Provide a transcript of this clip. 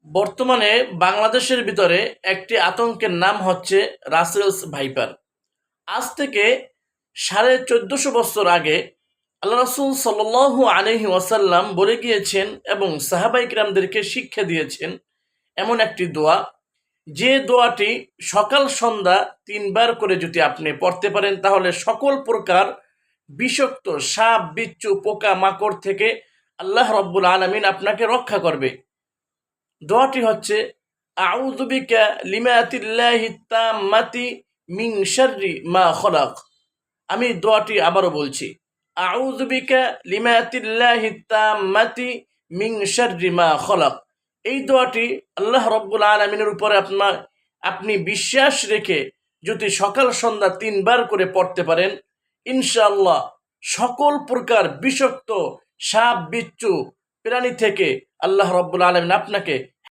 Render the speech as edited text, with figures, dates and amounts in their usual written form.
বর্তমানে বাংলাদেশের ভিতরে একটি আতঙ্কের নাম হচ্ছে রাসেলস ভাইপার। আজ থেকে 1450 বছর আগে আল্লাহ রাসূল সাল্লাল্লাহু আলাইহি ওয়াসাল্লাম বলে গিয়েছেন এবং সাহাবায়ে কিরামদেরকে শিক্ষা দিয়েছেন এমন একটি দোয়া, যে দোয়াটি সকাল সন্ধ্যা 3 বার করে যদি আপনি পড়তে পারেন তাহলে সকল প্রকার বিষাক্ত সাপ বিচ্ছু পোকা মাকড় থেকে আল্লাহ রব্বুল আলামিন আপনাকে রক্ষা করবে। দোয়াটি হচ্ছে আউযু বিকা লিমাতিল্লাহি তাম্মাতি মিন শাররি মা খলাক। আমি দোয়াটি আবারও বলছি, আউযু বিকা লিমাতিল্লাহি তাম্মাতি মিন শাররি মা খলাক। এই দোয়াটি আল্লাহ রব্বুল আলামিনের উপরে আপনি বিশ্বাস রেখে যদি সকাল সন্ধ্যা 3 বার করে পড়তে পারেন, ইনশাআল্লাহ সকল প্রকার বিষাক্ত সাপ বিচ্ছু প্রাণী থেকে আল্লাহ রব্বুল আলামিন আপনাকে